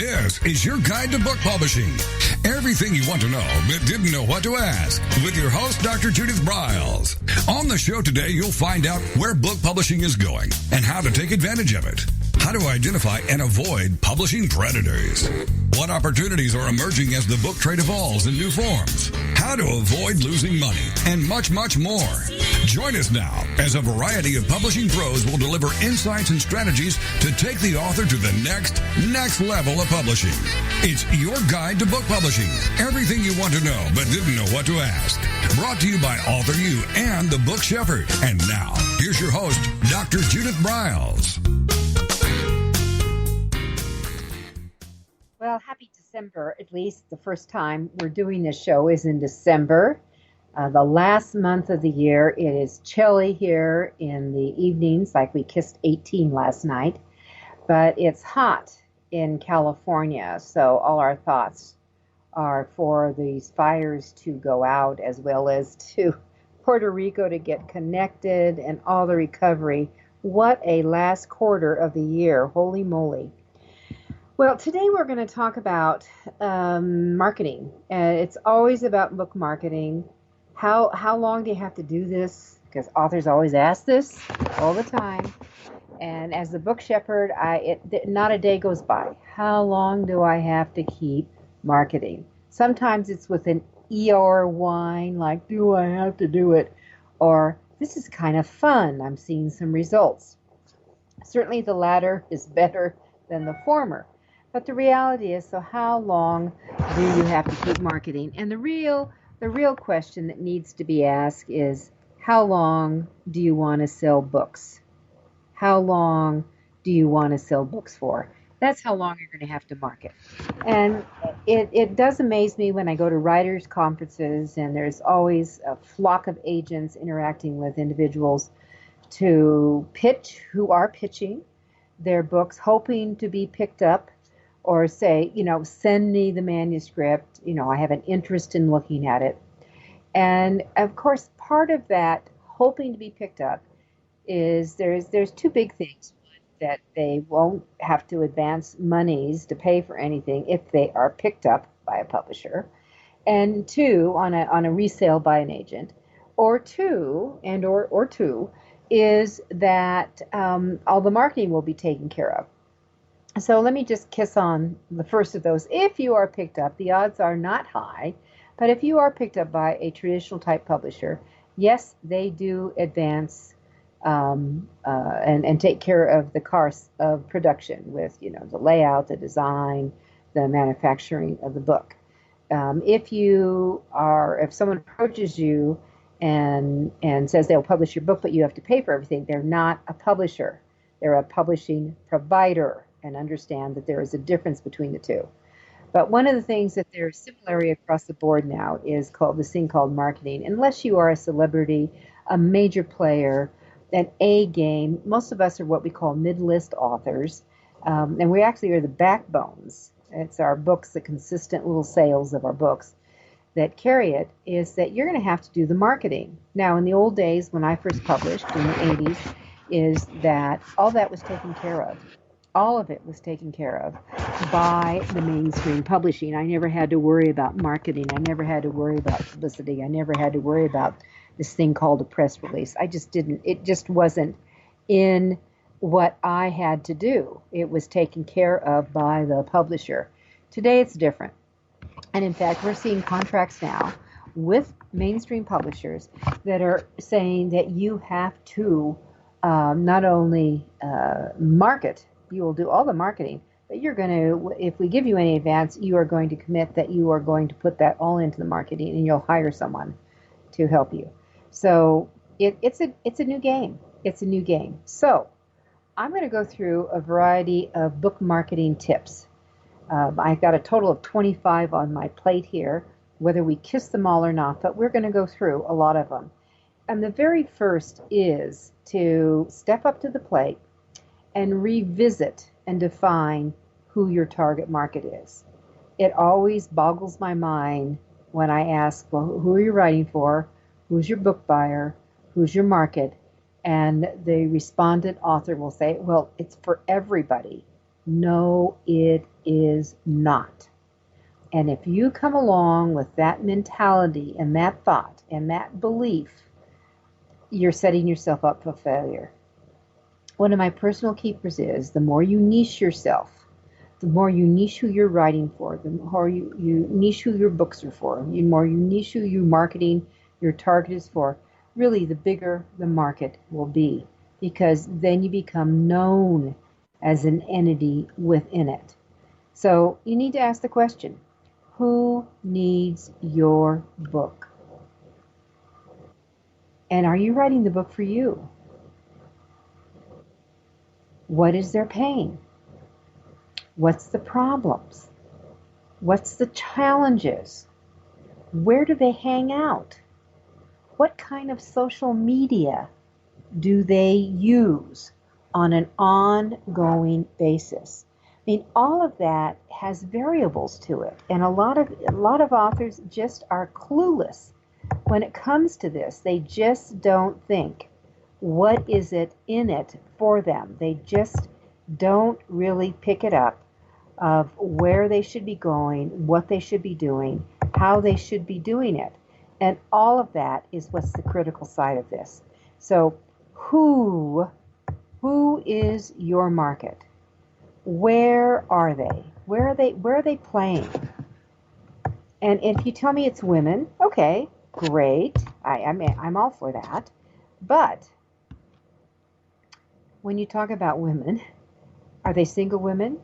This is your guide to book publishing. Everything you want to know but didn't know what to ask with your host, Dr. Judith Briles. On the show today, you'll find out where book publishing is going and how to take advantage of it. How to identify and avoid publishing predators. What opportunities are emerging as the book trade evolves in new forms. How to avoid losing money and much, much more. Join us now as a variety of publishing pros will deliver insights and strategies to take the author to the next level of publishing. It's your guide to book publishing. Everything you want to know but didn't know what to ask. Brought to you by AuthorU and the Book Shepherd. And now, here's your host, Dr. Judith Briles. Well, happy December. At least the first time we're doing this show is in December. The last month of the year. It is chilly here in the evenings, like we kissed 18 last night. But it's hot in California, so all our thoughts are for these fires to go out, as well as to Puerto Rico to get connected and all the recovery. What a last quarter of the year. Holy moly. Well, today we're going to talk about marketing. It's always about book marketing. How long do you have to do this? Because authors always ask this all the time. And as the book shepherd, not a day goes by. How long do I have to keep marketing? Sometimes it's with an Eeyore whine, like, do I have to do it? Or, this is kind of fun. I'm seeing some results. Certainly the latter is better than the former. But the reality is, so how long do you have to keep marketing? And the real question that needs to be asked is, how long do you want to sell books? How long do you want to sell books for? That's how long you're going to have to market. And it does amaze me when I go to writers' conferences, and there's always a flock of agents interacting with individuals to pitch, who are pitching their books, hoping to be picked up. Or say, send me the manuscript, I have an interest in looking at it. And of course, part of that hoping to be picked up is there's two big things. One, that they won't have to advance monies to pay for anything if they are picked up by a publisher. And two, on a resale by an agent. Or two, is that all the marketing will be taken care of. So let me just kiss on the first of those. If you are picked up, the odds are not high, but if you are picked up by a traditional type publisher, yes, they do advance and take care of the cost of production with, the layout, the design, the manufacturing of the book. If someone approaches you and says they'll publish your book, but you have to pay for everything, they're not a publisher. They're a publishing provider. And understand that there is a difference between the two. But one of the things that there's similarity across the board now is this thing called marketing. Unless you are a celebrity, a major player, an A game, most of us are what we call mid-list authors. And we actually are the backbones. It's our books, the consistent little sales of our books that carry it, is that you're going to have to do the marketing. Now, in the old days, when I first published in the 80s, is that all that was taken care of. All of it was taken care of by the mainstream publishing. I never had to worry about marketing. I never had to worry about publicity. I never had to worry about this thing called a press release. I just didn't. It just wasn't in what I had to do. It was taken care of by the publisher. Today it's different. And in fact, we're seeing contracts now with mainstream publishers that are saying that you have to not only market, you will do all the marketing, but you're going to, if we give you any advance, you are going to commit that you are going to put that all into the marketing, and you'll hire someone to help you. So it's a new game. It's a new game. So I'm going to go through a variety of book marketing tips. I've got a total of 25 on my plate here, whether we kiss them all or not, but we're going to go through a lot of them. And the very first is to step up to the plate and revisit and define who your target market is. It always boggles my mind when I ask, well, who are you writing for? Who's your book buyer? Who's your market? And the respondent author will say, well, it's for everybody. No, it is not. And if you come along with that mentality and that thought and that belief, you're setting yourself up for failure. One of my personal keepers is the more you niche yourself, the more you niche who you're writing for, the more you niche who your books are for, the more you niche who your marketing, your target is for, really the bigger the market will be, because then you become known as an entity within it. So you need to ask the question, who needs your book? And are you writing the book for you? What is their pain? What's the problems? What's the challenges? Where do they hang out? What kind of social media do they use on an ongoing basis? I mean, all of that has variables to it, and a lot of authors just are clueless when it comes to this. They just don't think, what is it in it for them? They just don't really pick it up of where they should be going, what they should be doing, how they should be doing it. And all of that is what's the critical side of this. So who is your market? Where are they? Where are they playing? And if you tell me it's women, okay, great. I'm all for that. But when you talk about women, are they single women?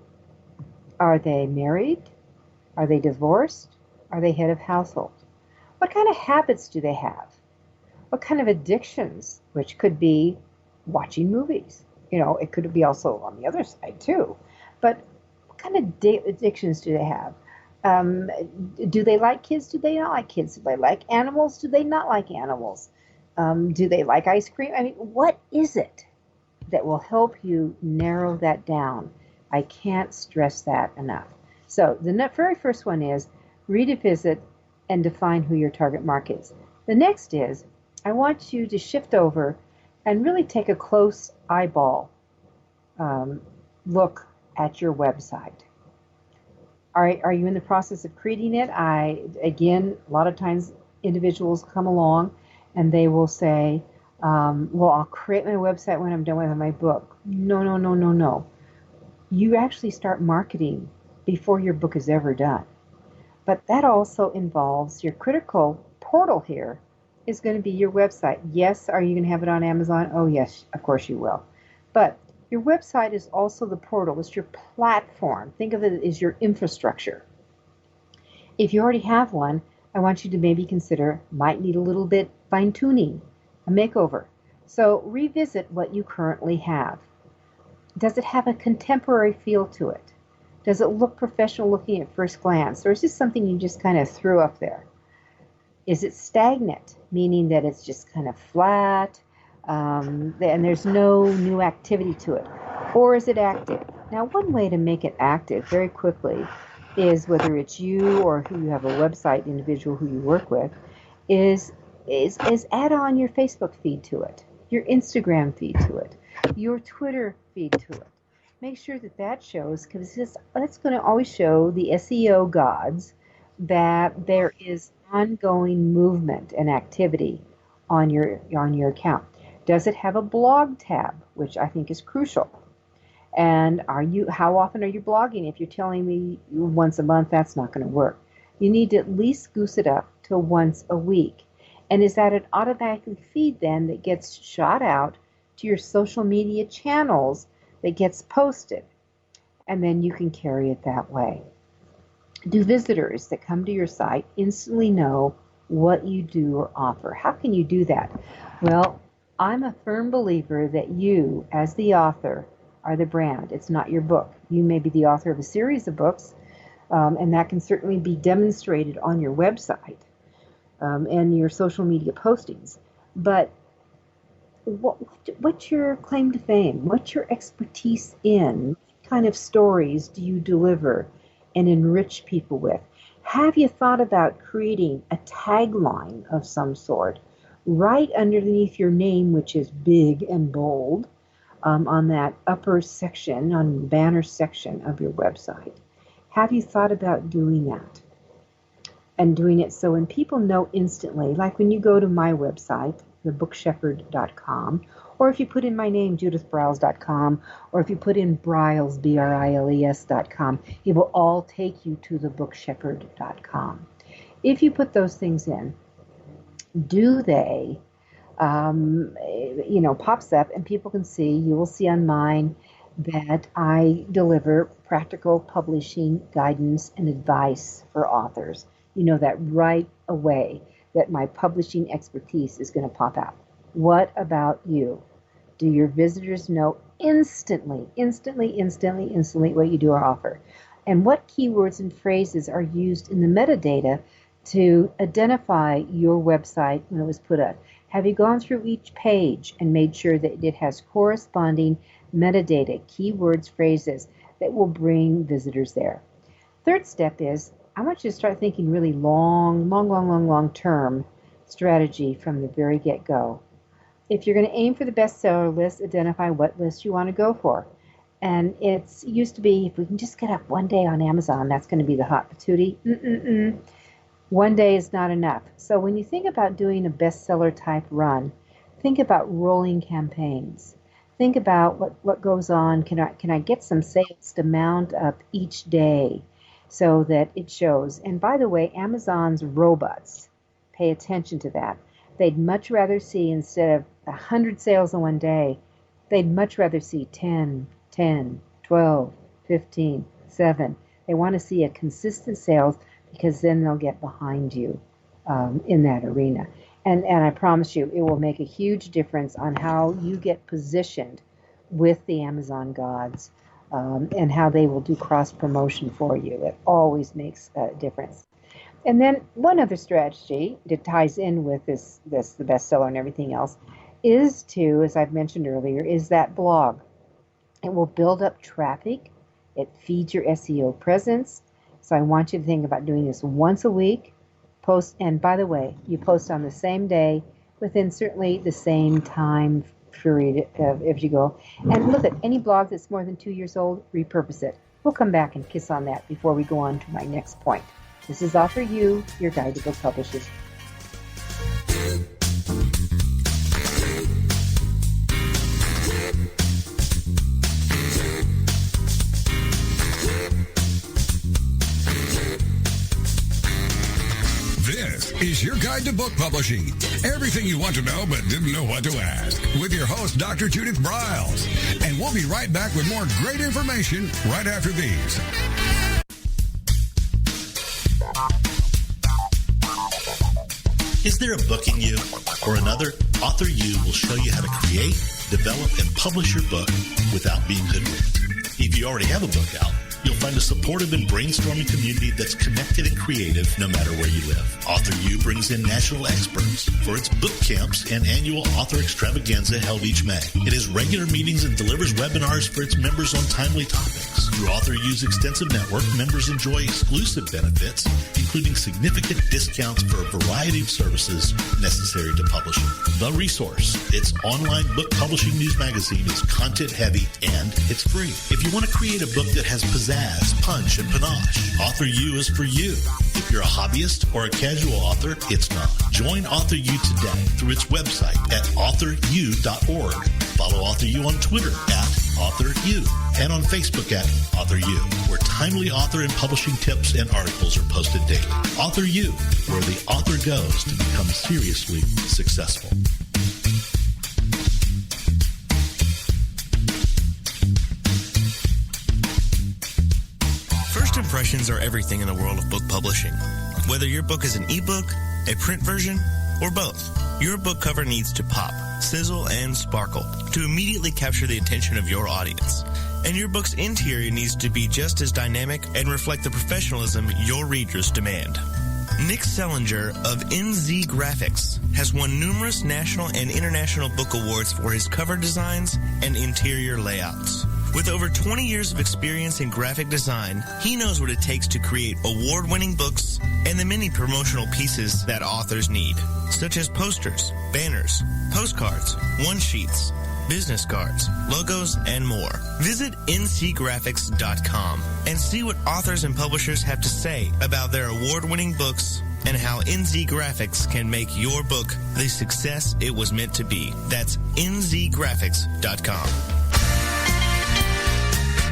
Are they married? Are they divorced? Are they head of household? What kind of habits do they have? What kind of addictions, which could be watching movies? You know, it could be also on the other side too. But what kind of addictions do they have? Do they like kids? Do they not like kids? Do they like animals? Do they not like animals? Do they like ice cream? I mean, what is it that will help you narrow that down? I can't stress that enough. So the very first one is revisit and define who your target market is. The next is I want you to shift over and really take a close eyeball look at your website. Are you in the process of creating it? Again, a lot of times individuals come along and they will say, well, I'll create my website when I'm done with my book. No. You actually start marketing before your book is ever done. But that also involves your critical portal here is going to be your website. Yes, are you going to have it on Amazon? Oh, yes, of course you will. But your website is also the portal. It's your platform. Think of it as your infrastructure. If you already have one, I want you to maybe consider, might need a little bit fine-tuning, a makeover. So revisit what you currently have. Does it have a contemporary feel to it? Does it look professional looking at first glance? Or is this something you just kind of threw up there? Is it stagnant, meaning that it's just kind of flat and there's no new activity to it? Or is it active? Now, one way to make it active very quickly is, whether it's you or who you have a website individual who you work with, is add on your Facebook feed to it, your Instagram feed to it, your Twitter feed to it. Make sure that shows, because that's going to always show the SEO gods that there is ongoing movement and activity on your account. Does it have a blog tab, which I think is crucial? And how often are you blogging? If you're telling me once a month, that's not going to work. You need to at least goose it up to once a week. And is that an automatic feed then that gets shot out to your social media channels that gets posted? And then you can carry it that way. Do visitors that come to your site instantly know what you do or offer? How can you do that? Well, I'm a firm believer that you, as the author, are the brand. It's not your book. You may be the author of a series of books, and that can certainly be demonstrated on your website and your social media postings. But what's your claim to fame? What's your expertise in? What kind of stories do you deliver and enrich people with? Have you thought about creating a tagline of some sort right underneath your name, which is big and bold, on that upper section, on the banner section of your website. Have you thought about doing that? And doing it so when people know instantly, like when you go to my website, thebookshepherd.com, or if you put in my name, judithbriles.com, or if you put in Briles, Briles.com, it will all take you to thebookshepherd.com. If you put those things in, do they, pops up and people can see, you will see on mine that I deliver practical publishing guidance and advice for authors. You know that right away that my publishing expertise is going to pop out. What about you? Do your visitors know instantly what you do or offer? And what keywords and phrases are used in the metadata to identify your website when it was put up? Have you gone through each page and made sure that it has corresponding metadata, keywords, phrases that will bring visitors there? Third step is, I want you to start thinking really long-term strategy from the very get-go. If you're going to aim for the bestseller list, identify what list you want to go for. And it's used to be, if we can just get up one day on Amazon, that's going to be the hot patootie. One day is not enough. So when you think about doing a bestseller type run, think about rolling campaigns. Think about what goes on. Can I get some sales to mount up each day so that it shows? And by the way, Amazon's robots, pay attention to that. They'd much rather see, instead of 100 sales in one day, they'd much rather see 10, 12, 15, 7. They want to see a consistent sales, because then they'll get behind you in that arena. And I promise you, it will make a huge difference on how you get positioned with the Amazon gods and how they will do cross-promotion for you. It always makes a difference. And then one other strategy that ties in with the bestseller and everything else is to, as I've mentioned earlier, is that blog. It will build up traffic. It feeds your SEO presence. So I want you to think about doing this once a week. Post, and by the way, you post on the same day within certainly the same time period if you go. And look at any blog that's more than 2 years old, repurpose it. We'll come back and kiss on that before we go on to my next point. This is AuthorU, your guide to book publishers. This is your guide to book publishing. Everything you want to know but didn't know what to ask. With your host, Dr. Judith Briles. And we'll be right back with more great information right after these. Is there a book in you or another? AuthorU will show you how to create, develop, and publish your book without being hoodwinked. If you already have a book out, you'll find a supportive and brainstorming community that's connected and creative no matter where you live. AuthorU brings in national experts for its book camps and annual author extravaganza held each May. It has regular meetings and delivers webinars for its members on timely topics. Through AuthorU's extensive network, members enjoy exclusive benefits, including significant discounts for a variety of services necessary to publishing. The Resource, its online book publishing news magazine, is content-heavy and it's free. If you want to create a book that has pizzazz, punch, and panache, AuthorU is for you. If you're a hobbyist or a casual author, it's not. Join AuthorU today through its website at AuthorU.org. Follow AuthorU on Twitter at AuthorU and on Facebook at AuthorU, where timely author and publishing tips and articles are posted daily. AuthorU, where the author goes to become seriously successful. First impressions are everything in the world of book publishing. Whether your book is an ebook, a print version, or both, your book cover needs to pop, sizzle, and sparkle to immediately capture the attention of your audience. And your book's interior needs to be just as dynamic and reflect the professionalism your readers demand. Nick Sellinger of NZ Graphics has won numerous national and international book awards for his cover designs and interior layouts. With over 20 years of experience in graphic design, he knows what it takes to create award-winning books and the many promotional pieces that authors need, such as posters, banners, postcards, one-sheets, business cards, logos, and more. Visit ncgraphics.com and see what authors and publishers have to say about their award-winning books and how NZ Graphics can make your book the success it was meant to be. That's nzgraphics.com.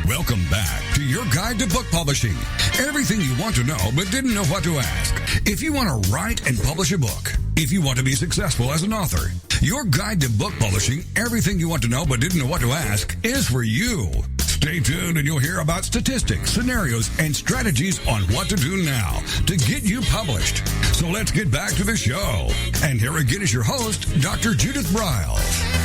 Welcome back to your guide to book publishing. Everything you want to know but didn't know what to ask. If you want to write and publish a book, if you want to be successful as an author, your guide to book publishing, everything you want to know but didn't know what to ask, is for you. Stay tuned and you'll hear about statistics, scenarios, and strategies on what to do now to get you published. So let's get back to the show. And here again is your host, Dr. Judith Briles.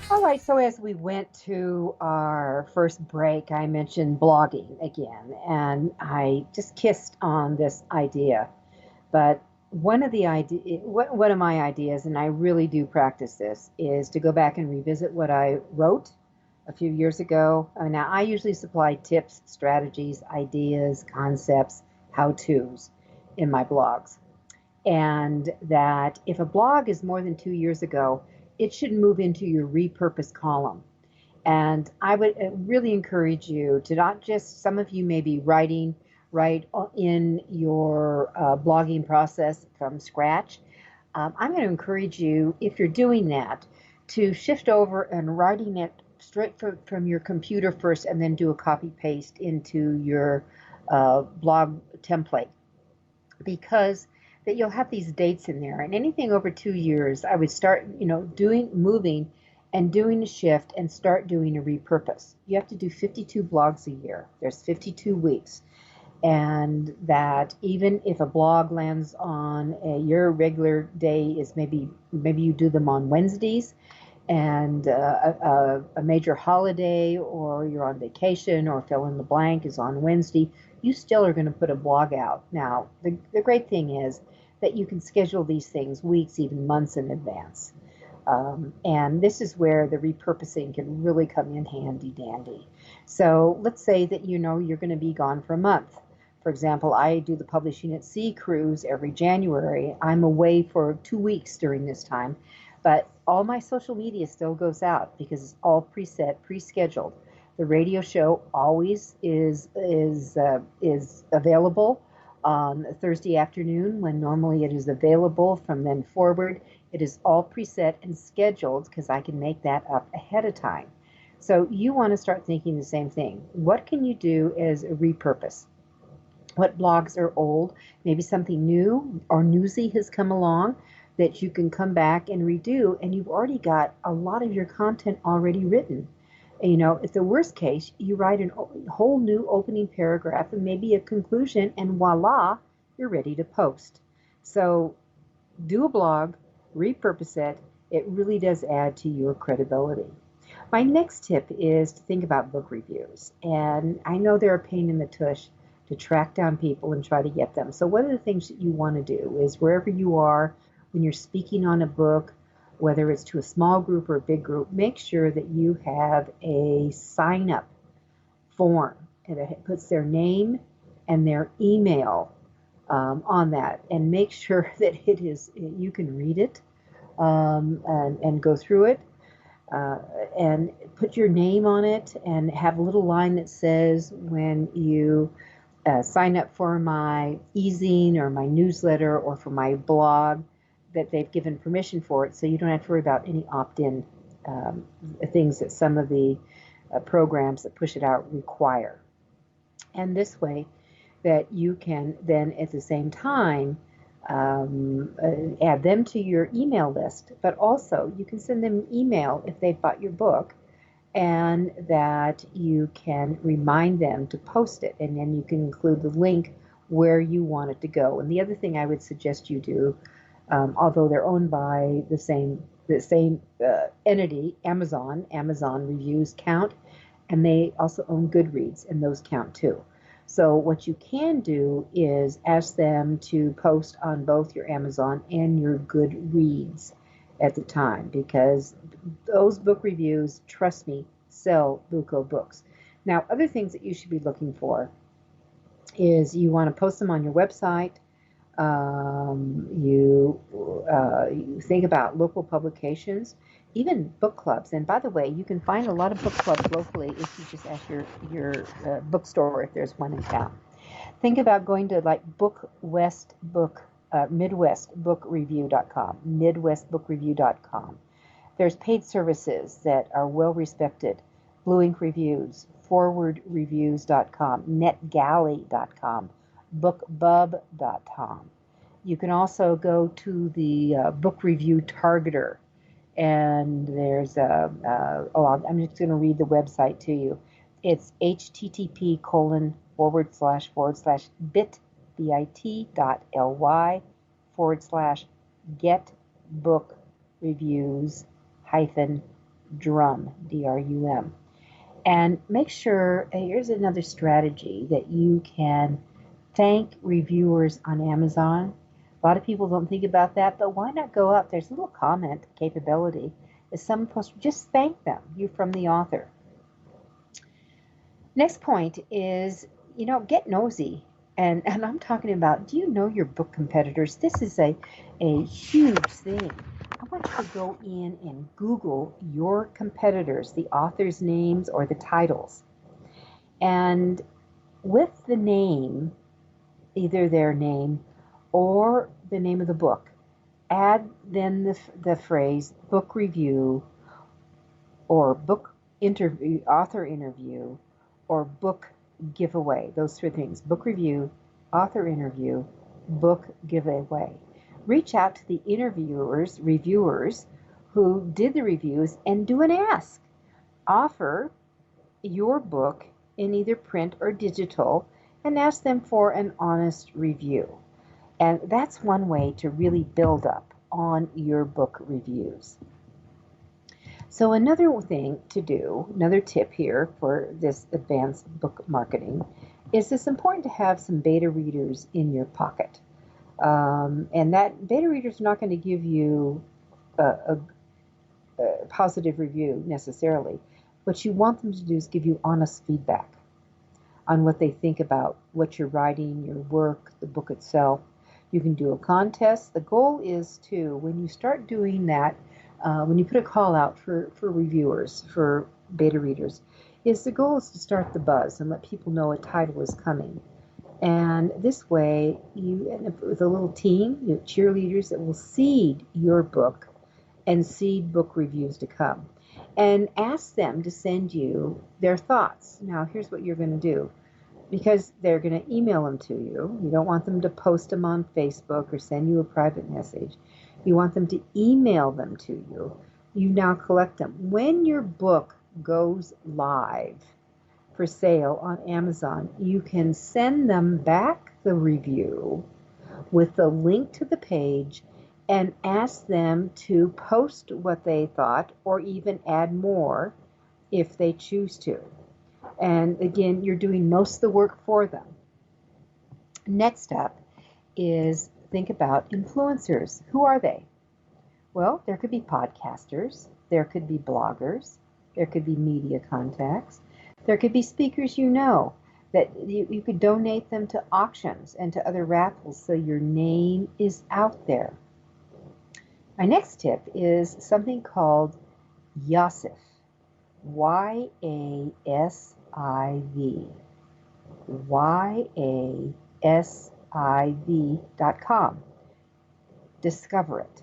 All right, so as we went to our first break, I mentioned blogging again, and I just kissed on this idea. But one of my ideas, and I really do practice this, is to go back and revisit what I wrote a few years ago. Now, I usually supply tips, strategies, ideas, concepts, how-tos in my blogs. And that if a blog is more than 2 years ago, it should move into your repurpose column. And I would really encourage you to not just, some of you may be writing right in your blogging process from scratch. I'm going to encourage you, if you're doing that, to shift over and writing it straight from your computer first and then do a copy paste into your blog template, because that you'll have these dates in there, and anything over 2 years, I would start, moving and doing a shift and start doing a repurpose. You have to do 52 blogs a year. There's 52 weeks. And that even if a blog lands on your regular day is maybe you do them on Wednesdays, and a major holiday, or you're on vacation, or fill in the blank is on Wednesday, you still are going to put a blog out. Now, the great thing is that you can schedule these things weeks, even months in advance. And this is where the repurposing can really come in handy dandy. So let's say that you're going to be gone for a month. For example, I do the Publishing at Sea cruise every January. I'm away for 2 weeks during this time, but all my social media still goes out because it's all preset, pre-scheduled. The radio show always is available on Thursday afternoon, when normally it is available from then forward. It is all preset and scheduled because I can make that up ahead of time. So you want to start thinking the same thing. What can you do as a repurpose? What blogs are old? Maybe something new or newsy has come along that you can come back and redo, and you've already got a lot of your content already written. If the worst case, you write a whole new opening paragraph and maybe a conclusion, and voila, you're ready to post. So do a blog, repurpose it. It really does add to your credibility. My next tip is to think about book reviews. And I know they're a pain in the tush to track down people and try to get them. So one of the things that you want to do is, wherever you are, when you're speaking on a book, whether it's to a small group or a big group, make sure that you have a sign-up form, and it puts their name and their email on that, and make sure that you can read it and go through it, and put your name on it, and have a little line that says, when you sign up for my e-zine or my newsletter or for my blog, that they've given permission for it, so you don't have to worry about any opt-in things that some of the programs that push it out require. And this way that you can then at the same time add them to your email list, but also you can send them an email if they've bought your book, and that you can remind them to post it, and then you can include the link where you want it to go. And the other thing I would suggest you do, although they're owned by the same entity, Amazon reviews count, and they also own Goodreads, and those count too. So what you can do is ask them to post on both your Amazon and your Goodreads at the time, because those book reviews, trust me, sell buco books. Now, other things that you should be looking for is you want to post them on your website, You think about local publications, even book clubs. And by the way, you can find a lot of book clubs locally if you just ask your bookstore if there's one in town. Think about going to like MidwestBookReview.com, MidwestBookReview.com. There's paid services that are well respected. Blue Ink Reviews, ForwardReviews.com, NetGalley.com, BookBub.com. You can also go to the Book Review Targeter, and there's I'm just going to read the website to you. It's http://bit.ly/getbookreviews-drum, DRUM. And make sure, here's another strategy that you can thank reviewers on Amazon. A lot of people don't think about that, but why not go up? There's a little comment capability. If someone posts, just thank them. You're from the author. Next point is, get nosy. And I'm talking about, do you know your book competitors? This is a huge thing. I want you to go in and Google your competitors, the author's names or the titles. And with the name, either their name or the name of the book, add then the phrase book review or book interview, author interview, or book giveaway. Those three things: book review, author interview, book giveaway. Reach out to the reviewers who did the reviews and do an ask. Offer your book in either print or digital and ask them for an honest review. And that's one way to really build up on your book reviews. So another thing to do, another tip here for this advanced book marketing, is it's important to have some beta readers in your pocket. And that beta readers are not going to give you a positive review necessarily. What you want them to do is give you honest feedback on what they think about what you're writing, your work, the book itself. You can do a contest. The goal is to, when you start doing that, when you put a call out for reviewers, for beta readers, the goal is to start the buzz and let people know a title is coming. And this way, you end up with a little team, cheerleaders that will seed your book and seed book reviews to come. And ask them to send you their thoughts. Now, here's what you're going to do. Because they're going to email them to you. You don't want them to post them on Facebook or send you a private message. You want them to email them to you. You now collect them. When your book goes live for sale on Amazon, you can send them back the review with the link to the page and ask them to post what they thought or even add more if they choose to. And again, you're doing most of the work for them. Next up is think about influencers. Who are they? Well, there could be podcasters, there could be bloggers, there could be media contacts, there could be speakers that you could donate them to auctions and to other raffles so your name is out there. My next tip is something called YASIV. YASIV. YASIV.com. Discover it.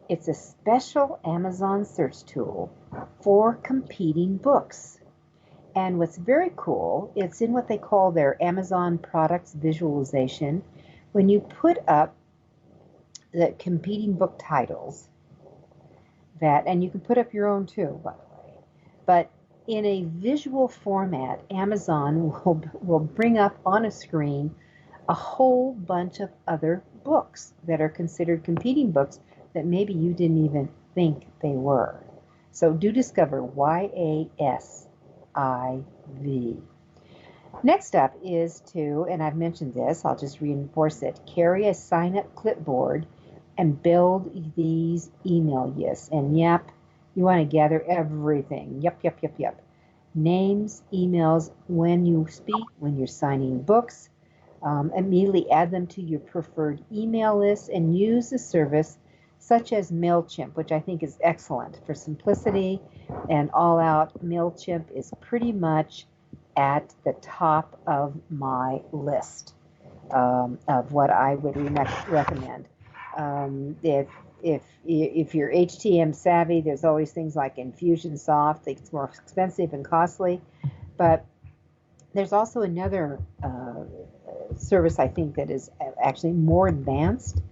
It's a special Amazon search tool for competing books. And what's very cool, it's in what they call their Amazon products visualization. When you put up the competing book titles, and you can put up your own too, by the way, but in a visual format, Amazon will bring up on a screen a whole bunch of other books that are considered competing books that maybe you didn't even think they were. So do discover YASIV. Next up is to, and I've mentioned this, I'll just reinforce it, carry a sign-up clipboard and build these email lists. And yep, you want to gather everything. Yep. Names, emails, when you speak, when you're signing books, Immediately add them to your preferred email list and use a service such as MailChimp, which I think is excellent for simplicity and all out. MailChimp is pretty much at the top of my list of what I would recommend. If you're HTML savvy, there's always things like Infusionsoft. It's more expensive and costly, but there's also another service I think that is actually more advanced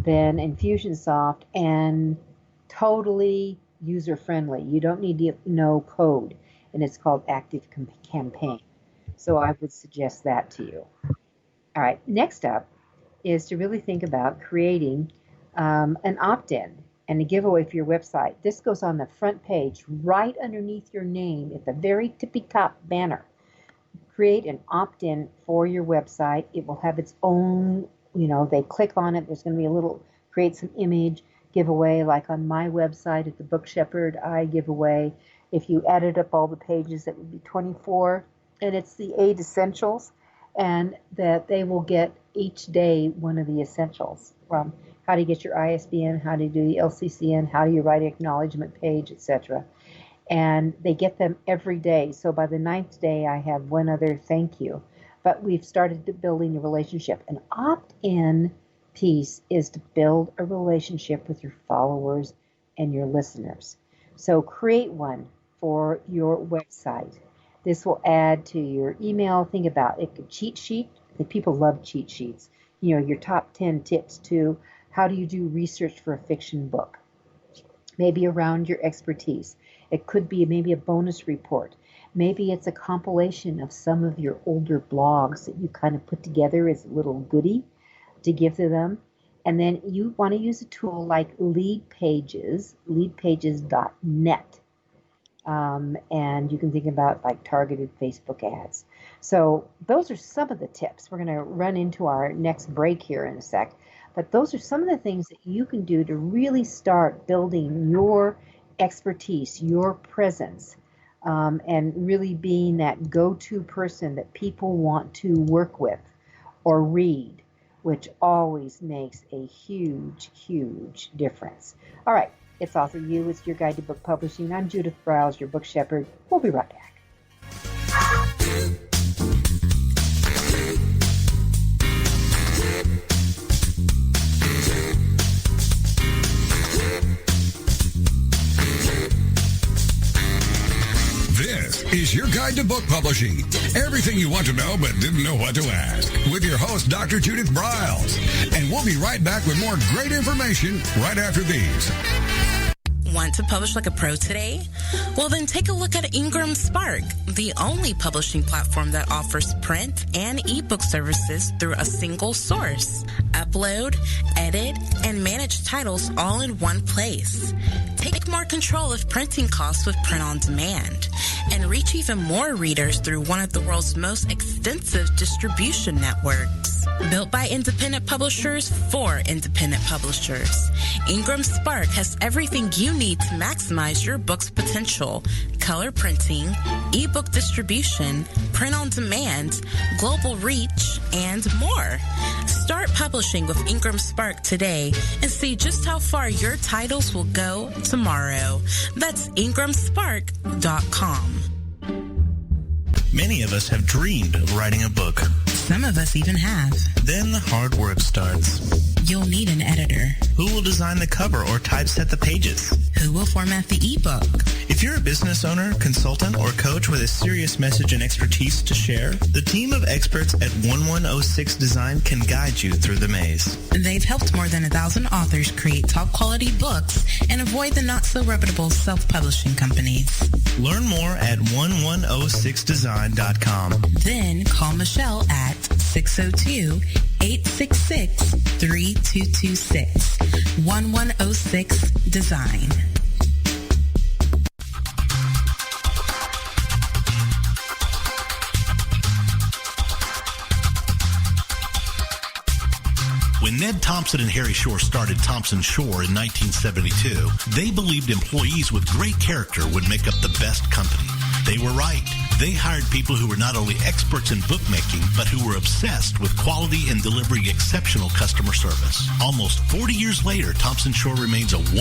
than Infusionsoft and totally user-friendly. You don't need to know code, and it's called ActiveCampaign. So I would suggest that to you. All right, next up is to really think about creating an opt-in and a giveaway for your website. This goes on the front page, right underneath your name at the very tippy top banner. Create an opt-in for your website. It will have its own, they click on it. There's going to be a little, create some image giveaway, like on my website at the Book Shepherd, I give away. If you added up all the pages, that would be 24. And it's the 8 essentials, and that they will get each day one of the essentials, from how to get your ISBN, how to do the LCCN, how do you write an acknowledgement page, etc. And they get them every day. So by the 9th day, I have one other thank you. But we've started building a relationship. An opt-in piece is to build a relationship with your followers and your listeners. So create one for your website. This will add to your email. Think about it. A cheat sheet. I think people love cheat sheets. Your top 10 tips to how do you do research for a fiction book, maybe around your expertise. It could be maybe a bonus report. Maybe it's a compilation of some of your older blogs that you kind of put together as a little goodie to give to them. And then you want to use a tool like Lead Pages, leadpages.net. And you can think about like targeted Facebook ads. So those are some of the tips. We're going to run into our next break here in a sec. But those are some of the things that you can do to really start building your expertise, your presence, and really being that go-to person that people want to work with or read, which always makes a huge, huge difference. All right, it's AuthorU. It's your guide to book publishing. I'm Judith Briles, your book shepherd. We'll be right back. This is your guide to book publishing. Everything you want to know but didn't know what to ask. With your host, Dr. Judith Briles. And we'll be right back with more great information right after these. Want to publish like a pro today? Well, then take a look at Ingram Spark, the only publishing platform that offers print and ebook services through a single source. Upload, edit, and manage titles all in one place. Take more control of printing costs with print on demand, and reach even more readers through one of the world's most extensive distribution networks. Built by independent publishers for independent publishers, Ingram Spark has everything you need to maximize your book's potential: color printing, ebook distribution, print on demand, global reach, and more. Start publishing with Ingram Spark today and see just how far your titles will go tomorrow. That's ingramspark.com. Many of us have dreamed of writing a book. Some of us even have. Then the hard work starts. You'll need an editor. Who will design the cover or typeset the pages? Who will format the ebook? If you're a business owner, consultant, or coach with a serious message and expertise to share, the team of experts at 1106 Design can guide you through the maze. They've helped more than 1,000 authors create top-quality books and avoid the not-so-reputable self-publishing companies. Learn more at 1106design.com. Then call Michelle at 602-866-3226. 1106 Design. When Ned Thompson and Harry Shore started Thompson Shore in 1972, they believed employees with great character would make up the best company. They were right. They hired people who were not only experts in bookmaking, but who were obsessed with quality and delivering exceptional customer service. Almost 40 years later, Thompson Shore remains a 100%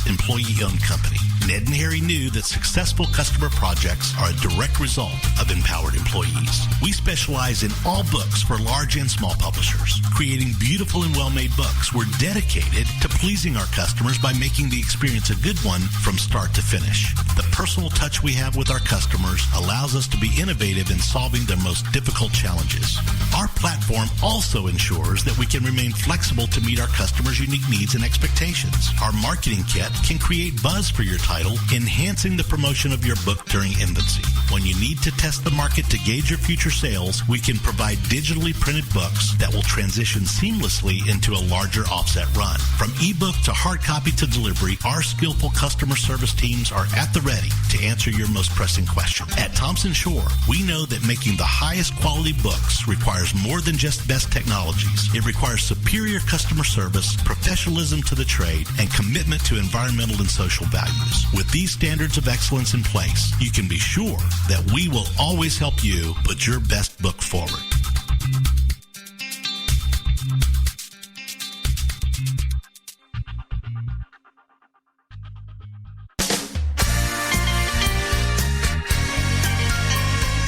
employee-owned company. Ned and Harry knew that successful customer projects are a direct result of empowered employees. We specialize in all books for large and small publishers. Creating beautiful and well-made books, we're dedicated to pleasing our customers by making the experience a good one from start to finish. The personal touch we have with our customers allows us to be innovative in solving their most difficult challenges. Our platform also ensures that we can remain flexible to meet our customers' unique needs and expectations. Our marketing kit can create buzz for your title, enhancing the promotion of your book during infancy. When you need to test the market to gauge your future sales, we can provide digitally printed books that will transition seamlessly into a larger offset run. From ebook to hard copy to delivery, our skillful customer service teams are at the ready to answer your most pressing question. At Thompson Shore, we know that making the highest quality books requires more than just best technologies. It requires superior customer service, professionalism to the trade, and commitment to environmental and social values. With these standards of excellence in place, you can be sure that we will always help you put your best book forward.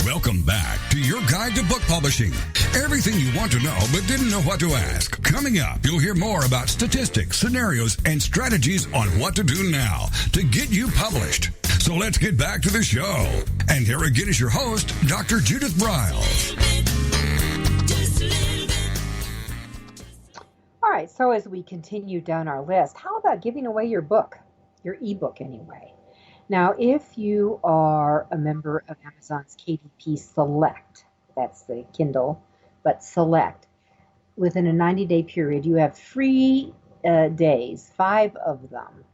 Welcome back to your guide to book publishing. Everything you want to know but didn't know what to ask. Coming up, you'll hear more about statistics, scenarios, and strategies on what to do now to get you published. So let's get back to the show. And here again is your host, Dr. Judith Briles. All right, so as we continue down our list, how about giving away your book, your ebook anyway? Now, if you are a member of Amazon's KDP Select, that's the Kindle, but Select, within a 90-day period, you have free days, 5 of them,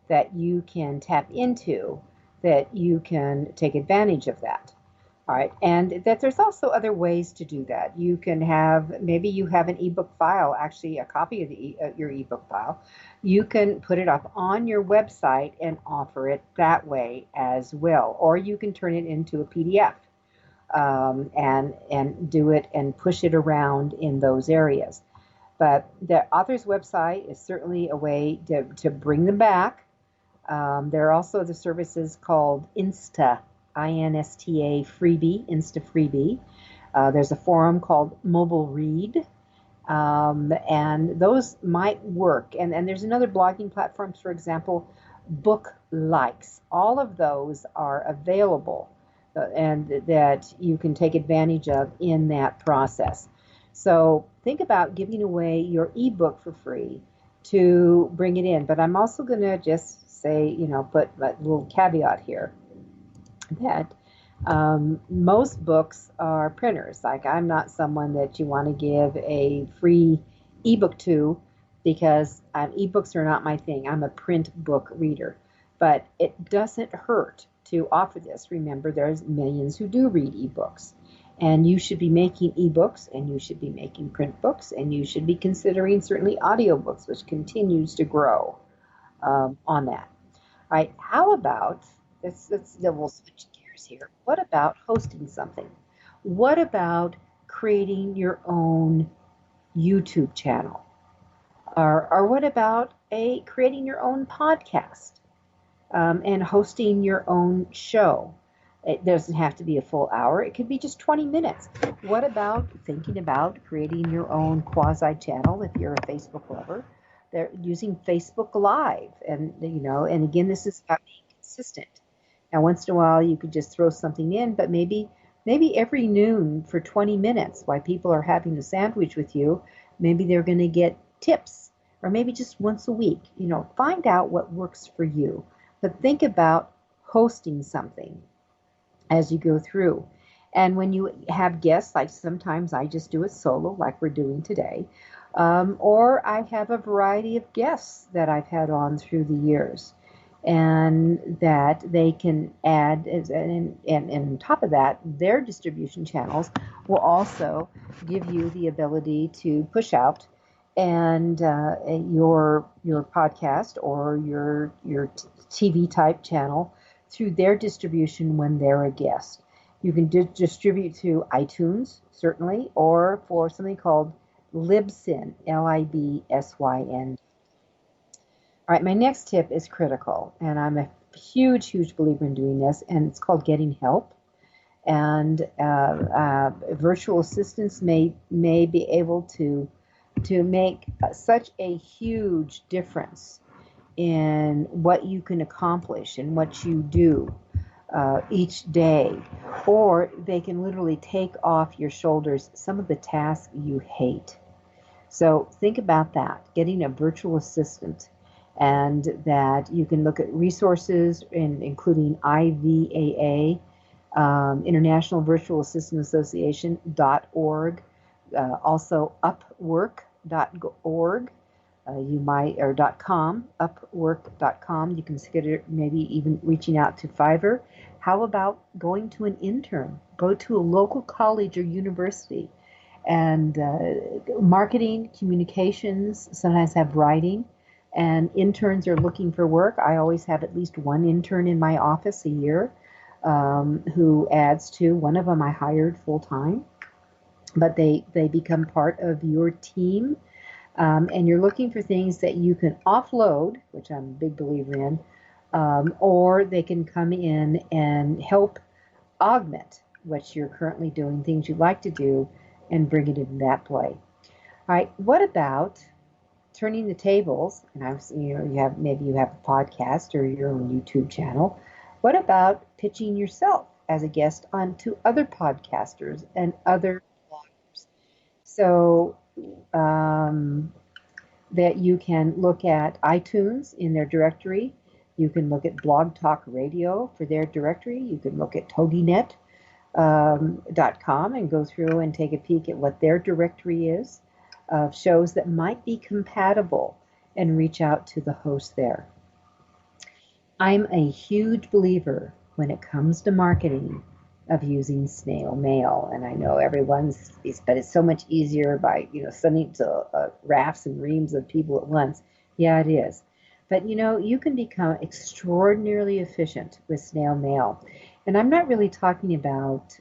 that you can tap into, that you can take advantage of that. All right, and that there's also other ways to do that. You can have, maybe you have an ebook file, actually a copy of your ebook file. You can put it up on your website and offer it that way as well. Or you can turn it into a PDF and do it and push it around in those areas. But the author's website is certainly a way to bring them back. There are also the services called Insta freebie, Insta freebie. There's a forum called Mobile Read, and those might work. And there's another blogging platform, for example, Book Likes. All of those are available and that you can take advantage of in that process. So think about giving away your ebook for free to bring it in. But I'm also going to just say, put a little caveat here, that most books are printers. Like, I'm not someone that you want to give a free ebook to, because ebooks are not my thing. I'm a print book reader. But it doesn't hurt to offer this. Remember, there's millions who do read ebooks. And you should be making ebooks, and you should be making print books, and you should be considering certainly audiobooks, which continues to grow on that. All right, how about, we'll switch gears here. What about hosting something? What about creating your own YouTube channel? Or what about creating your own podcast and hosting your own show? It doesn't have to be a full hour. It could be just 20 minutes. What about thinking about creating your own quasi channel if you're a Facebook lover? They're using Facebook Live, and and again, this is about being consistent. Now, once in a while, you could just throw something in, but maybe every noon for 20 minutes while people are having a sandwich with you, maybe they're going to get tips, or maybe just once a week. Find out what works for you. But think about hosting something as you go through. And when you have guests, like sometimes I just do it solo, like we're doing today, or I have a variety of guests that I've had on through the years, and that they can add, and on top of that, their distribution channels will also give you the ability to push out and your podcast or your TV type channel through their distribution when they're a guest. You can distribute to iTunes, certainly, or for something called Libsyn, Libsyn. All right, my next tip is critical, and I'm a huge believer in doing this, and it's called getting help. And virtual assistants may be able to make such a huge difference in what you can accomplish and what you do each day, or they can literally take off your shoulders some of the tasks you hate. So think about that, getting a virtual assistant, and that you can look at resources including IVAA, International Virtual Assistant Association.org, also Upwork.org. You might, or .com, Upwork.com. You can consider maybe even reaching out to Fiverr. How about going to an intern? Go to a local college or university. And marketing, communications sometimes have writing, and interns are looking for work. I always have at least one intern in my office a year who adds to. One of them I hired full time, but they become part of your team. And you're looking for things that you can offload, which I'm a big believer in, or they can come in and help augment what you're currently doing, things you like to do, and bring it in that way. All right, what about turning the tables? And maybe you have a podcast or your own YouTube channel. What about pitching yourself as a guest on to other podcasters and other bloggers? So that you can look at iTunes in their directory. You can look at Blog Talk Radio for their directory. You can look at TogiNet. .com and go through and take a peek at what their directory is of shows that might be compatible and reach out to the host there. I'm a huge believer when it comes to marketing of using snail mail, and I know but it's so much easier by sending to rafts and reams of people at once. Yeah, it is. But you can become extraordinarily efficient with snail mail. And I'm not really talking about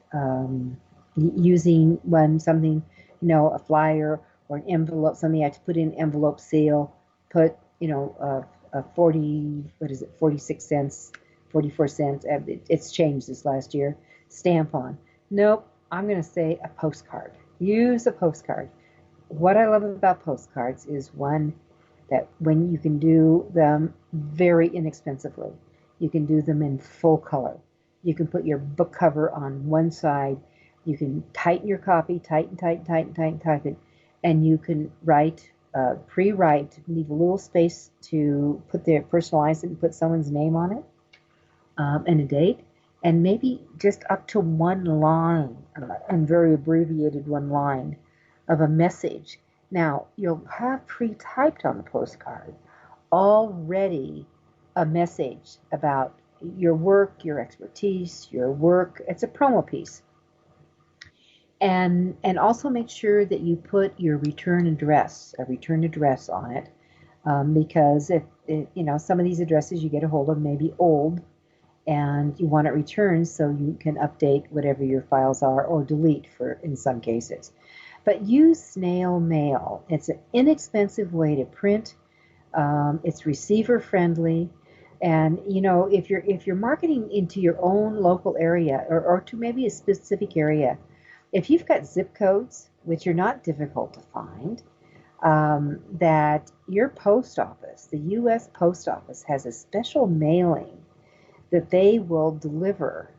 using something, a flyer or an envelope, something I have to put in an envelope, seal, put, a 46 cents, 44 cents, it's changed this last year, stamp on. Nope, I'm going to say a postcard. Use a postcard. What I love about postcards is one, that when you can do them very inexpensively, you can do them in full color. You can put your book cover on one side. You can tighten your copy, tighten it, and you can pre-write, leave a little space to personalize it and put someone's name on it, and a date, and maybe just up to one line, and very abbreviated one line of a message. Now, you'll have pre-typed on the postcard already a message about your work, your expertise, your work. It's a promo piece. And also make sure that you put your return address on it, because if some of these addresses you get a hold of may be old, and you want it returned so you can update whatever your files are or delete in some cases. But use snail mail. It's an inexpensive way to print. It's receiver friendly. And if you're marketing into your own local area or to maybe a specific area, if you've got zip codes, which are not difficult to find, that your post office, the U.S. Post Office, has a special mailing that they will deliver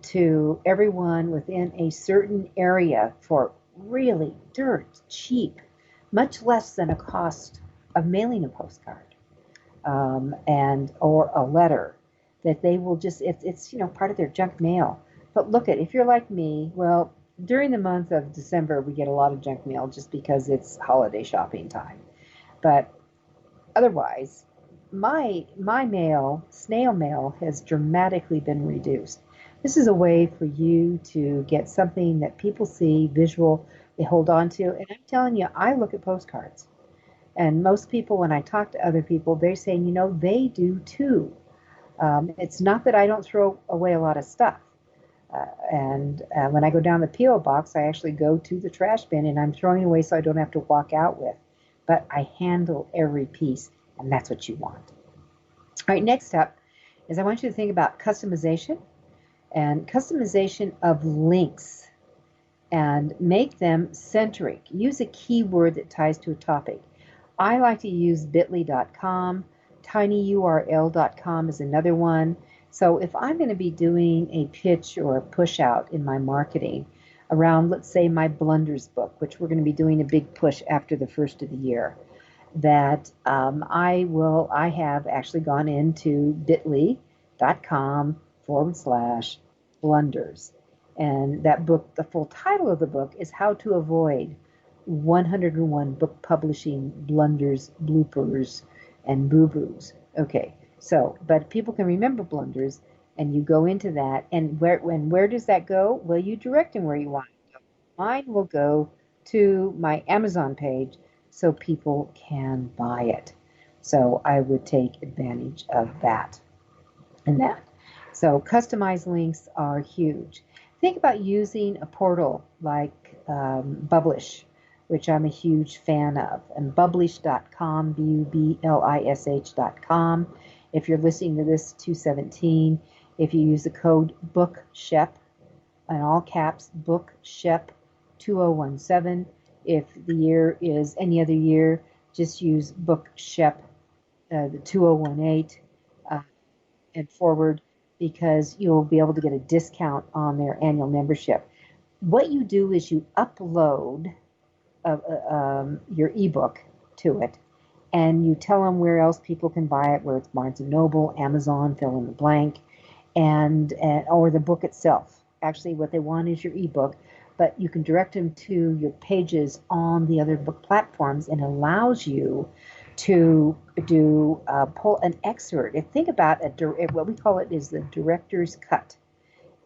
to everyone within a certain area for really dirt cheap, much less than a cost of mailing a postcard. Or a letter that they will it's part of their junk mail. But if you're like me, well, during the month of December, we get a lot of junk mail just because it's holiday shopping time. But otherwise, my snail mail has dramatically been reduced. This is a way for you to get something that people see, visual, they hold on to. And I'm telling you, I look at postcards. And most people, when I talk to other people, they're saying, they do too. It's not that I don't throw away a lot of stuff, And when I go down the P.O. box, I actually go to the trash bin and I'm throwing away so I don't have to walk out with. But I handle every piece, and that's what you want. All right, next up is I want you to think about customization and customization of links and make them centric. Use a keyword that ties to a topic. I like to use bit.ly.com. tinyurl.com is another one. So if I'm going to be doing a pitch or a push out in my marketing around, let's say, my blunders book, which we're going to be doing a big push after the first of the year, that I have actually gone into bit.ly.com/blunders. And that book, the full title of the book is How to Avoid 101 Book Publishing Blunders, Bloopers, and Boo-Boos. Okay, so, but people can remember blunders, and you go into that, and where does that go? Well, you direct them where you want it to go. Mine will go to my Amazon page so people can buy it. So I would take advantage of that and that. So customized links are huge. Think about using a portal like Publish, which I'm a huge fan of, and Publish.com, Bublish.com. If you're listening to this 217, if you use the code BookShep, in all caps, BookShep 2017. If the year is any other year, just use BookShep, the 2018 and forward, because you'll be able to get a discount on their annual membership. What you do is you upload your ebook to it, and you tell them where else people can buy it, where it's Barnes & Noble, Amazon, fill in the blank, and or the book itself. Actually, what they want is your ebook, but you can direct them to your pages on the other book platforms, and allows you to do pull an excerpt. And think about what we call it is the director's cut,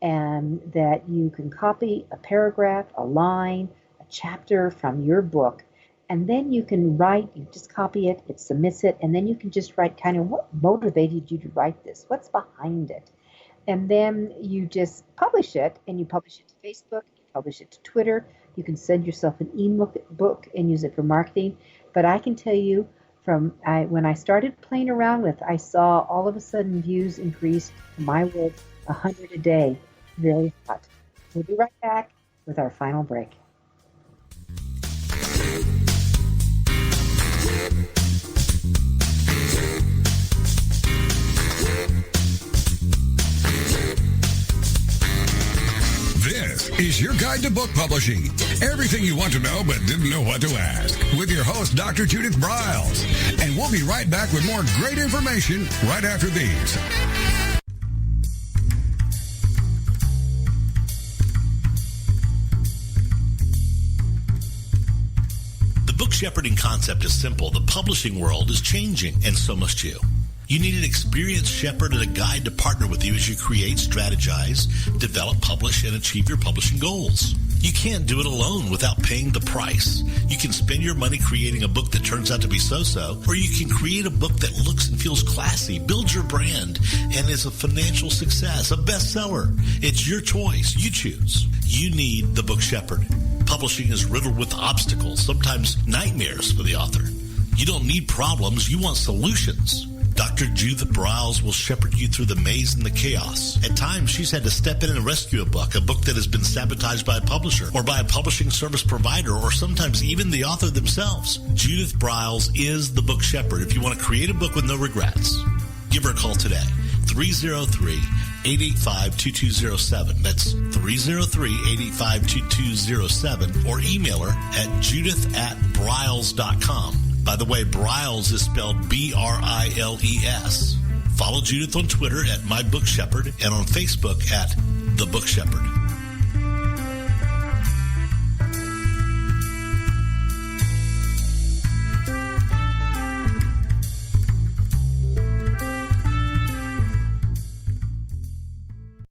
and that you can copy a paragraph, a line, a chapter from your book, and then you can write, you just copy it, it submits it, and then you can just write kind of what motivated you to write this, what's behind it. And then you just publish it, and you publish it to Facebook, you publish it to Twitter, you can send yourself an ebook and use it for marketing. But I can tell you, when I started playing around with, I saw all of a sudden views increase to my word 100 a day. Very hot. We'll be right back with our final break. This is your guide to book publishing. Everything you want to know but didn't know what to ask. With your host, Dr. Judith Briles. And we'll be right back with more great information right after these. The book shepherding concept is simple. The publishing world is changing, and so must you. You need an experienced shepherd and a guide to partner with you as you create, strategize, develop, publish, and achieve your publishing goals. You can't do it alone without paying the price. You can spend your money creating a book that turns out to be so-so, or you can create a book that looks and feels classy, builds your brand, and is a financial success, a bestseller. It's your choice. You choose. You need the book shepherd. Publishing is riddled with obstacles, sometimes nightmares for the author. You don't need problems. You want solutions. Dr. Judith Briles will shepherd you through the maze and the chaos. At times, she's had to step in and rescue a book that has been sabotaged by a publisher or by a publishing service provider, or sometimes even the author themselves. Judith Briles is the book shepherd if you want to create a book with no regrets. Give her a call today. 303-885-2207. That's 303-885-2207. Or email her at judith@briles.com. By the way, Briles is spelled B-R-I-L-E-S. Follow Judith on Twitter at My Book Shepherd and on Facebook at The Book Shepherd.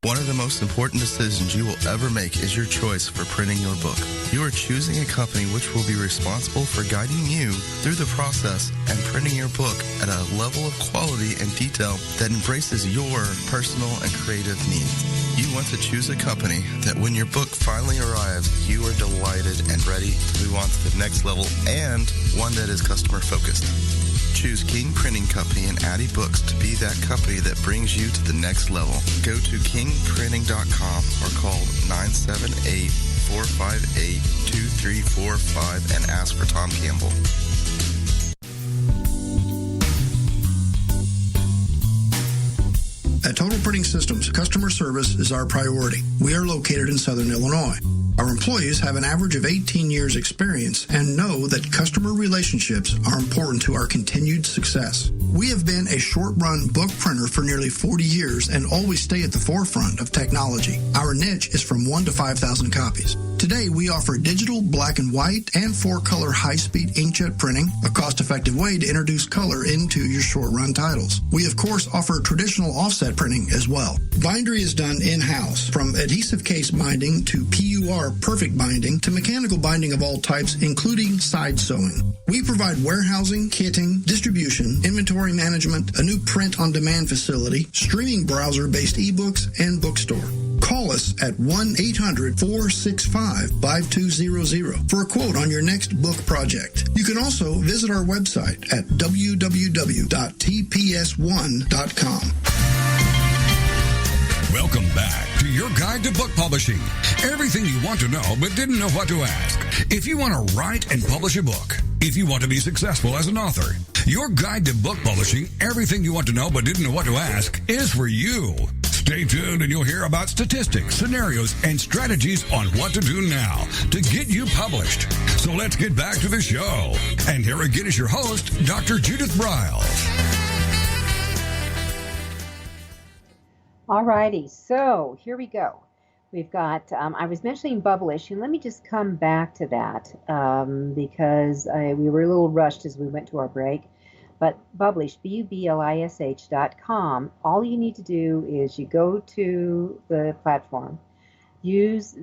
One of the most important decisions you will ever make is your choice for printing your book. You are choosing a company which will be responsible for guiding you through the process and printing your book at a level of quality and detail that embraces your personal and creative needs. You want to choose a company that when your book finally arrives, you are delighted and ready to move on to the next level, and one that is customer focused. Choose King Printing Company and Addy Books to be that company that brings you to the next level. Go to kingprinting.com or call 978-458-2345 and ask for Tom Campbell. At Total Printing Systems, customer service is our priority. We are located in Southern Illinois. Our employees have an average of 18 years experience and know that customer relationships are important to our continued success. We have been a short-run book printer for nearly 40 years and always stay at the forefront of technology. Our niche is from 1 to 5,000 copies. Today, we offer digital, black and white, and 4-color high-speed inkjet printing, a cost-effective way to introduce color into your short-run titles. We, of course, offer traditional offset printing as well. Bindery is done in-house, from adhesive case binding to PUR perfect binding to mechanical binding of all types, including side sewing. We provide warehousing, kitting, distribution, inventory management, a new print-on-demand facility, streaming browser-based ebooks, and bookstore. Call us at 1-800-465-5200 for a quote on your next book project. You can also visit our website at www.tps1.com. Welcome back to your guide to book publishing. Everything you want to know but didn't know what to ask. If you want to write and publish a book, if you want to be successful as an author, your guide to book publishing, everything you want to know but didn't know what to ask, is for you. Stay tuned and you'll hear about statistics, scenarios, and strategies on what to do now to get you published. So let's get back to the show. And here again is your host, Dr. Judith Briles. All righty, so here we go. We've got, I was mentioning Publish, and let me just come back to that because we were a little rushed as we went to our break. But Publish, Bublish.com, all you need to do is you go to the platform, use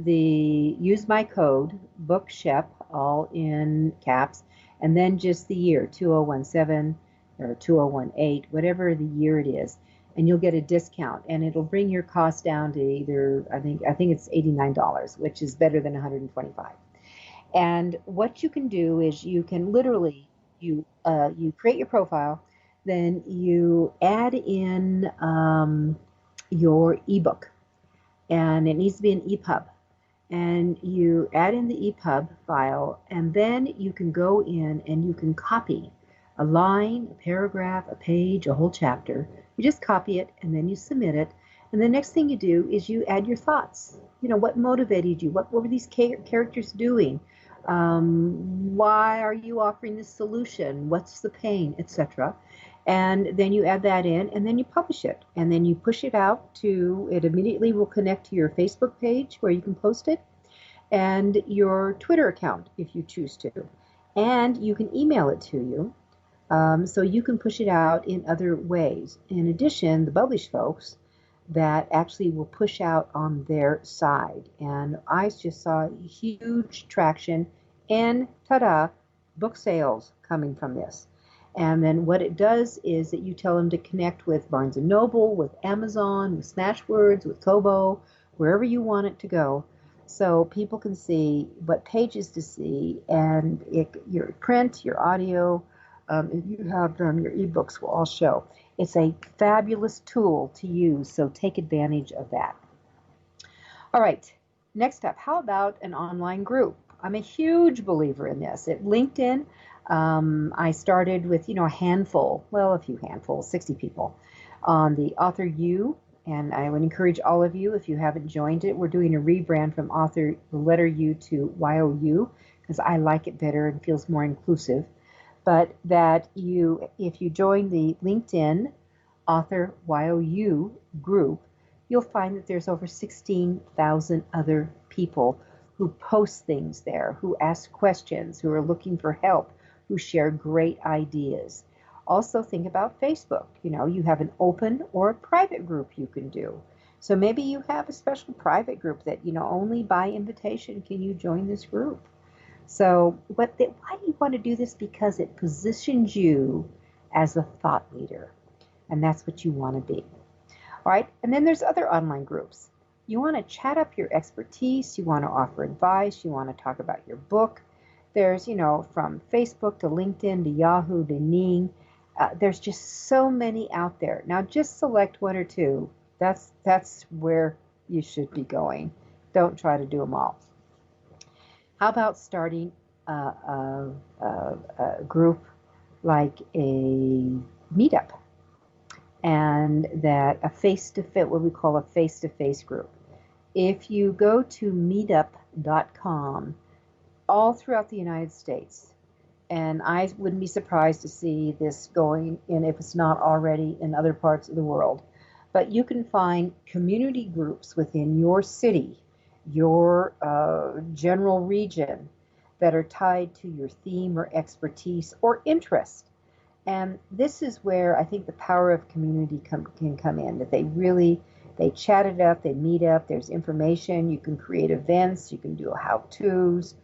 my code, Book Shep, all in caps, and then just the year, 2017 or 2018, whatever the year it is. And you'll get a discount, and it'll bring your cost down to either, I think it's $89, which is better than $125. And what you can do is you can literally, you create your profile, then you add in your ebook, and it needs to be an EPUB. And you add in the EPUB file, and then you can go in and you can copy a line, a paragraph, a page, a whole chapter. You just copy it, and then you submit it. And the next thing you do is you add your thoughts. You know, what motivated you? What were these characters doing? Why are you offering this solution? What's the pain, etc. And then you add that in, and then you publish it. And then you push it out to, it immediately will connect to your Facebook page where you can post it, and your Twitter account if you choose to. And you can email it to you. So you can push it out in other ways. In addition, the Publish folks that actually will push out on their side. And I just saw huge traction and, ta-da, book sales coming from this. And then what it does is that you tell them to connect with Barnes & Noble, with Amazon, with Smashwords, with Kobo, wherever you want it to go. So people can see what pages to see, and your print, your audio, if you have your ebooks will all show. It's a fabulous tool to use, so take advantage of that. All right, next up, how about an online group? I'm a huge believer in this. At LinkedIn, I started with, a handful, a few handfuls, 60 people on the AuthorU, and I would encourage all of you, if you haven't joined it, we're doing a rebrand from the letter U to YOU, because I like it better and feels more inclusive. But that if you join the LinkedIn Author YOU group, you'll find that there's over 16,000 other people who post things there, who ask questions, who are looking for help, who share great ideas. Also think about Facebook. You have an open or a private group you can do. So maybe you have a special private group that, only by invitation can you join this group. So why do you want to do this? Because it positions you as a thought leader, and that's what you want to be. All right, and then there's other online groups. You want to chat up your expertise, you want to offer advice, you want to talk about your book. There's, from Facebook to LinkedIn to Yahoo to Ning. There's just so many out there. Now, just select one or two. That's where you should be going. Don't try to do them all. How about starting a group like a meetup, and that a face-to-face, what we call a face-to-face group. If you go to meetup.com, all throughout the United States, and I wouldn't be surprised to see this going in if it's not already in other parts of the world, but you can find community groups within your city, your general region, that are tied to your theme or expertise or interest. And this is where I think the power of community can come in, that they chat it up, they meet up, there's information, you can create events, you can do how-tos,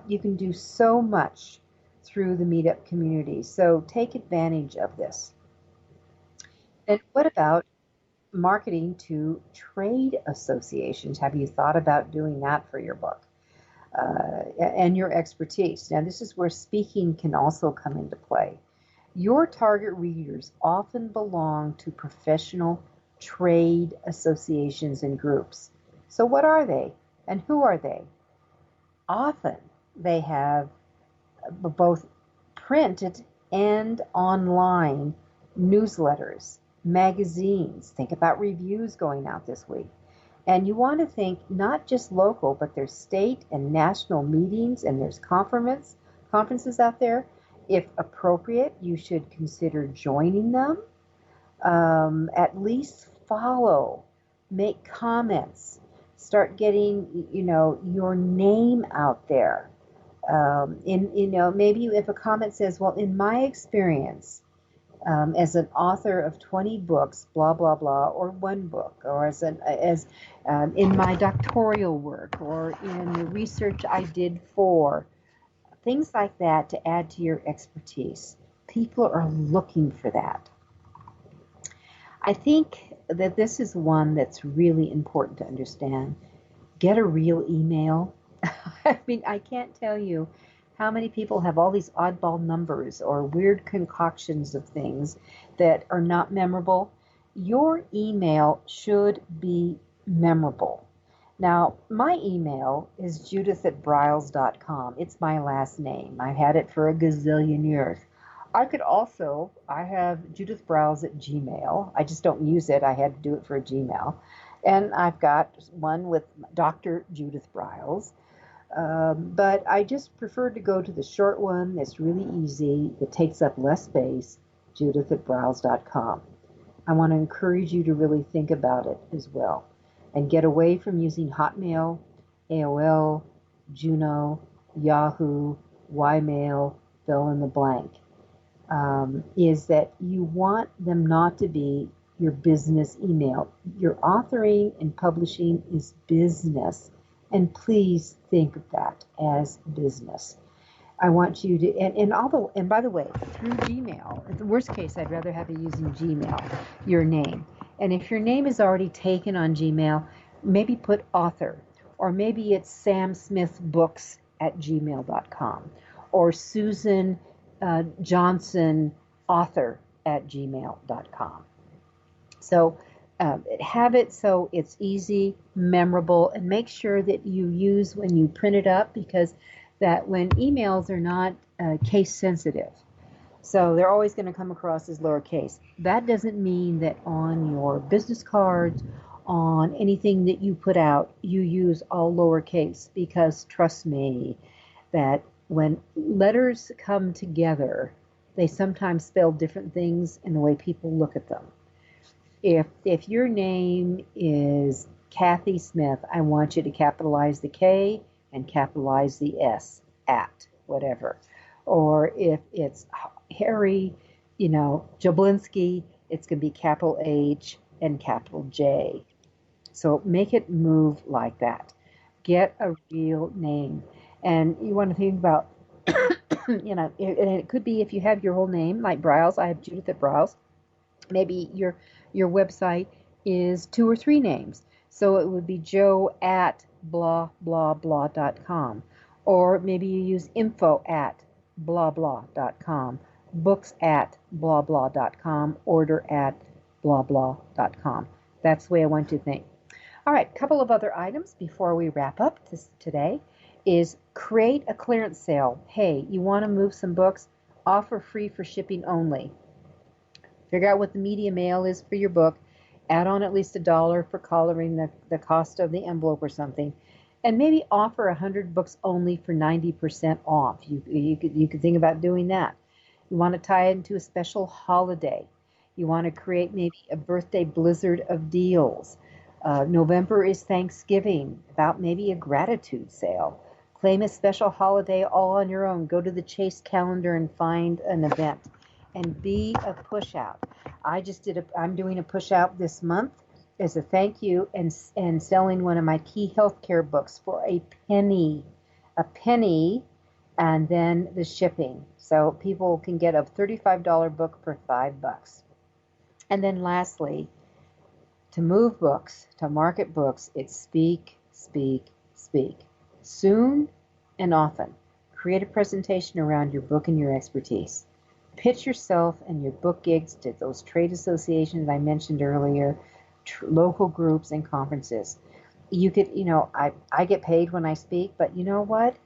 you can do so much through the meetup community. So take advantage of this. And what about marketing to trade associations? Have you thought about doing that for your book and your expertise? Now, this is where speaking can also come into play. Your target readers often belong to professional trade associations and groups. So what are they and who are they? Often they have both printed and online newsletters, magazines. Think about reviews going out this week. And you want to think not just local, but there's state and national meetings, and there's conferences out there. If appropriate, you should consider joining them. At least follow, make comments, start getting, your name out there. Maybe if a comment says, well, in my experience, as an author of 20 books, blah, blah, blah, or one book, or as in my doctoral work, or in the research I did for, things like that to add to your expertise. People are looking for that. I think that this is one that's really important to understand. Get a real email. I mean, I can't tell you how many people have all these oddball numbers or weird concoctions of things that are not memorable. Your email should be memorable. Now, my email is judith@briles.com. It's my last name. I've had it for a gazillion years. I have Judith Briles at Gmail. I just don't use it. I had to do it for a Gmail. And I've got one with Dr. Judith Briles. But I just prefer to go to the short one that's really easy, that takes up less space, judith@briles.com. I want to encourage you to really think about it as well and get away from using Hotmail, AOL, Juno, Yahoo, Ymail, fill in the blank. Is that you want them not to be your business email. Your authoring and publishing is business. And please think of that as business. I want you to, and by the way, through Gmail, in the worst case, I'd rather have you using Gmail, your name. And if your name is already taken on Gmail, maybe put author, or maybe it's samsmithbooks@gmail.com, or Susan Johnson author @gmail.com. So have it so it's easy, memorable, and make sure that you use when you print it up, because that when emails are not case sensitive, so they're always going to come across as lowercase. That doesn't mean that on your business cards, on anything that you put out, you use all lowercase, because trust me that when letters come together, they sometimes spell different things in the way people look at them. If your name is Kathy Smith, I want you to capitalize the K and capitalize the S at whatever. Or if it's Harry, Jablinski, it's going to be capital H and capital J. So make it move like that. Get a real name. And you want to think about, and it could be if you have your whole name, like Briles, I have Judith at Briles. Maybe your website is 2 or 3 names. So it would be joe at blah, blah, blah.com. Or maybe you use info at blah, blah.com, books at blah, blah.com, order at blah, blah.com. That's the way I want to think. All right, a couple of other items before we wrap up today is create a clearance sale. Hey, you want to move some books? Offer free for shipping only. Figure out what the media mail is for your book. Add on at least $1 for coloring the cost of the envelope or something. And maybe offer 100 books only for 90% off. You could think about doing that. You want to tie it into a special holiday. You want to create maybe a birthday blizzard of deals. November is Thanksgiving, about maybe a gratitude sale. Claim a special holiday all on your own. Go to the Chase calendar and find an event. And be a push out. I'm doing a push out this month as a thank you and selling one of my key healthcare books for a penny, and then the shipping. So people can get a $35 book for $5. And then lastly, to move books, to market books, it's speak, speak, speak. Soon and often. Create a presentation around your book and your expertise. Pitch yourself and your book gigs to those trade associations I mentioned earlier, local groups and conferences. You could, I get paid when I speak, but you know what?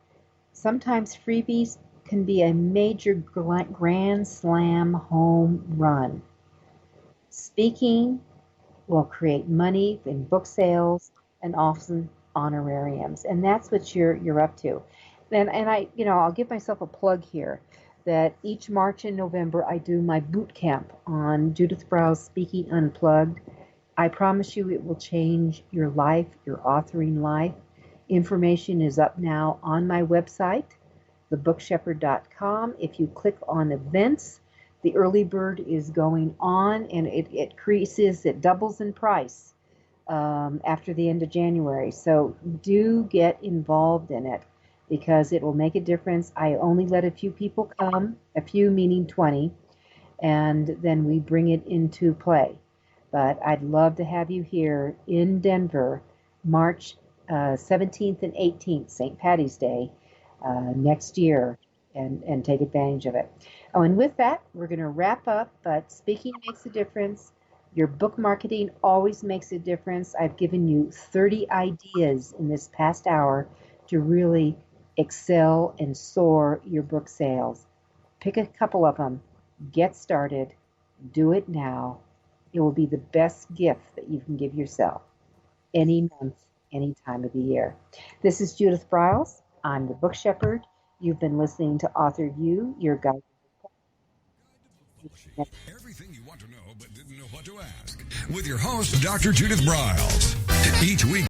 Sometimes freebies can be a major grand slam home run. Speaking will create money in book sales and often honorariums, and that's what you're up to. And I'll give myself a plug here that each March and November I do my boot camp on Judith Briles Speaking Unplugged. I promise you it will change your life, your authoring life. Information is up now on my website, thebookshepherd.com. If you click on events, the early bird is going on, and it increases, it doubles in price after the end of January. So do get involved in it, because it will make a difference. I only let a few people come, a few meaning 20, and then we bring it into play. But I'd love to have you here in Denver, March 17th and 18th, St. Patty's Day, next year, and take advantage of it. Oh, and with that, we're going to wrap up, but speaking makes a difference. Your book marketing always makes a difference. I've given you 30 ideas in this past hour to really excel and soar your book sales. Pick a couple of them. Get started. Do it now. It will be the best gift that you can give yourself any month, any time of the year. This is Judith Briles. I'm the Book Shepherd. You've been listening to AuthorU-Your guide. Everything you want to know but didn't know what to ask. With your host, Dr. Judith Briles. Each week,